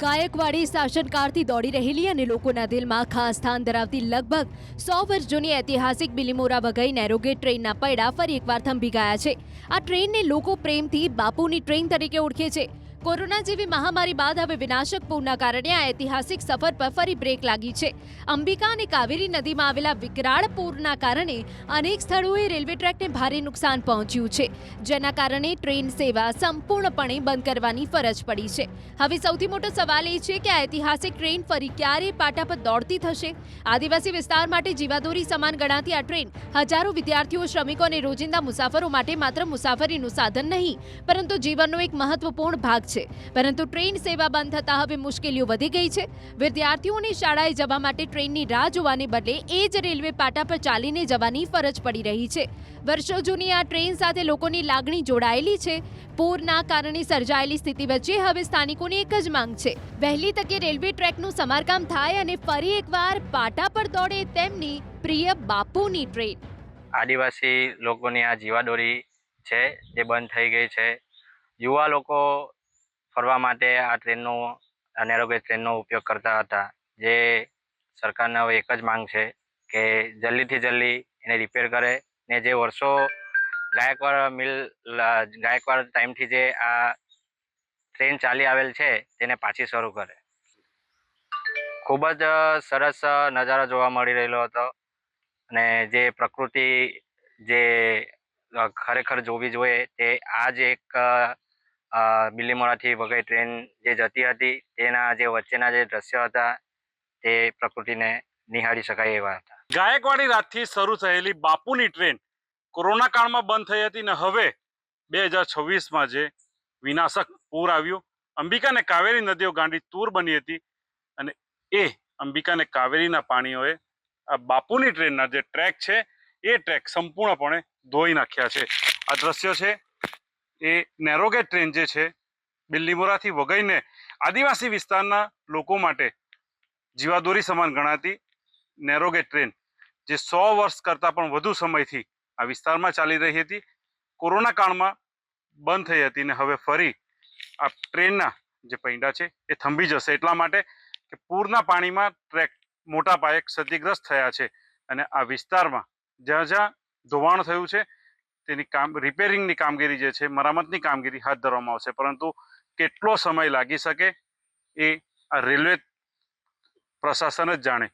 ગાયકવાડી શાસનકાળથી દોડી રહેલી અને લોકોના દિલમાં ખાસ સ્થાન ધરાવતી લગભગ 100 વર્ષ જૂની ઐતિહાસિક બિલીમોરા વઘઈ નેરોગેજ ટ્રેનના પૈડા ફરી એકવાર થંભી ગયા છે। આ ટ્રેનને લોકો પ્રેમથી બાપુની ટ્રેન તરીકે ઓળખે છે। કોરોના જેવી મહામારી બાદ હવે વિનાશક પૂરના કારણે આ ઐતિહાસિક સફર પર ફરી બ્રેક લાગી છે। અંબિકા અને કાવેરી નદીમાં આવેલા વિકરાળ પૂરના કારણે અનેક સ્થળોએ રેલવે ટ્રેકને ભારે નુકસાન પહોંચ્યું છે, જેના કારણે ટ્રેન સેવા સંપૂર્ણપણે બંધ કરવાની ફરજ પડી છે। હવે સૌથી મોટો સવાલ એ છે કે આ ઐતિહાસિક ટ્રેન ફરી ક્યારે પાટા પર દોડતી થશે? આદિવાસી વિસ્તાર માટે જીવાદોરી સમાન ગણાતી આ ટ્રેન હજારો વિદ્યાર્થીઓ, શ્રમિકો અને રોજિંદા મુસાફરો માટે માત્ર મુસાફરીનું સાધન નહીં, પરંતુ જીવનનો એક મહત્વપૂર્ણ ભાગ છે। પરંતુ ટ્રેન સેવા બંધ થતા હવે મુશ્કેલીઓ વધી ગઈ છે। વિદ્યાર્થીઓને શાળાએ જવા માટે ટ્રેનની રાહ જોવાને બદલે એ જ રેલવે પાટા પર ચાલીને જવાની ફરજ પડી રહી છે। વર્ષો જૂની આ ટ્રેન સાથે લોકોની લાગણી જોડાયેલી છે। પૂરના કારણે સર્જાયેલી સ્થિતિ વચ્ચે હવે સ્થાનિકોની એક જ માંગ છે, વહેલી તકે રેલવે ટ્રેકનું સમારકામ થાય અને ફરી એકવાર પાટા પર દોડે તેમની પ્રિય બાપુની ટ્રેન। આદિવાસી લોકોની આ જીવાદોરી છે જે બંધ થઈ ગઈ છે। યુવા લોકો ફરવા માટે આ ટ્રેનનો નેરોગેજ ટ્રેનનો ઉપયોગ કરતા હતા, જે સરકારને હવે એક જ માંગ છે કે જલ્દીથી જલ્દી એને રિપેર કરે ને જે વર્ષો ગાયકવાડ ટાઈમથી જે આ ટ્રેન ચાલી આવેલ છે તેને પાછી શરૂ કરે। ખૂબ જ સરસ નજારો જોવા મળી રહેલો હતો અને જે પ્રકૃતિ જે ખરેખર જોવી જોઈએ તે આ જ એક બિલીમોરાથી વઘઈ ટ્રેન જે જતી હતી તેના જે વચ્ચેના જે દ્રશ્યો હતા તે પ્રકૃતિને નિહાળી શકાય એવા હતા। ગાયકવાડી રાતથી શરૂ થયેલી બાપુની ટ્રેન કોરોના કાળમાં બંધ થઈ હતી ને હવે 2026માં જે વિનાશક પૂર આવ્યું, અંબિકા અને કાવેરી નદીઓ ગાંડી તૂર બની હતી અને એ અંબિકા અને કાવેરીના પાણીઓએ આ બાપુની ટ્રેનના જે ટ્રેક છે એ ટ્રેક સંપૂર્ણપણે ધોઈ નાખ્યા છે। આ દ્રશ્યો છે એ નેરોગેજ ટ્રેન જે છે બિલીમોરાથી વઘઈને આદિવાસી વિસ્તારના લોકો માટે જીવાદોરી સમાન ગણાતી નેરોગેજ ટ્રેન જે 100 વર્ષ કરતાં પણ વધુ સમયથી આ વિસ્તારમાં ચાલી રહી હતી, કોરોના કાળમાં બંધ થઈ હતી ને હવે ફરી આ ટ્રેનના જે પૈડા છે એ થંભી જશે, એટલા માટે કે પૂરના પાણીમાં ટ્રેક મોટા પાયે ક્ષતિગ્રસ્ત થયા છે અને આ વિસ્તારમાં જ્યાં જ્યાં ધોવાણ થયું છે તેની રિપેરિંગની કામગીરી જે છે, મરામતની કામગીરી હાથ ધરવામાં આવશે, પરંતુ કેટલો સમય લાગી શકે એ આ રેલવે પ્રશાસન જ જાણે।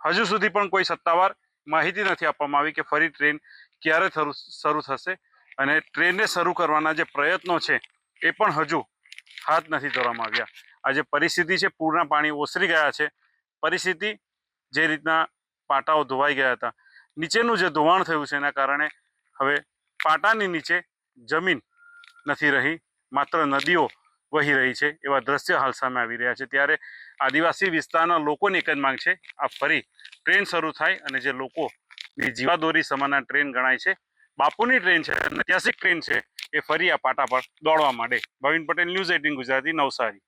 હજુ સુધી પણ કોઈ સત્તાવાર માહિતી નથી આપવામાં આવી કે ફરી ટ્રેન ક્યારે શરૂ થશે અને ટ્રેનને શરૂ કરવાના જે પ્રયત્નો છે એ પણ હજુ હાથ નથી ધરવામાં આવ્યા। આ જે પરિસ્થિતિ છે, પૂરના પાણી ઓસરી ગયા છે, પરિસ્થિતિ જે રીતના પાટાઓ ધોવાઈ ગયા હતા, નીચેનું જે ધોવાણ થયું છે એના કારણે હવે પાટાની નીચે જમીન નથી રહી, માત્ર નદીઓ વહી રહી છે એવા દ્રશ્ય હાલ સામે આવી રહ્યા છે। ત્યારે આદિવાસી વિસ્તારના લોકોની એક જ માંગ છે, આ ફરી ટ્રેન શરૂ થાય અને જે લોકોની જીવાદોરી સમાન ટ્રેન ગણાય છે, બાપુની ટ્રેન છે, ઐતિહાસિક ટ્રેન છે, એ ફરી આ પાટા પર દોડવા માંડે। ભાવિન પટેલ, ન્યૂઝ 18 ગુજરાતી, નવસારી।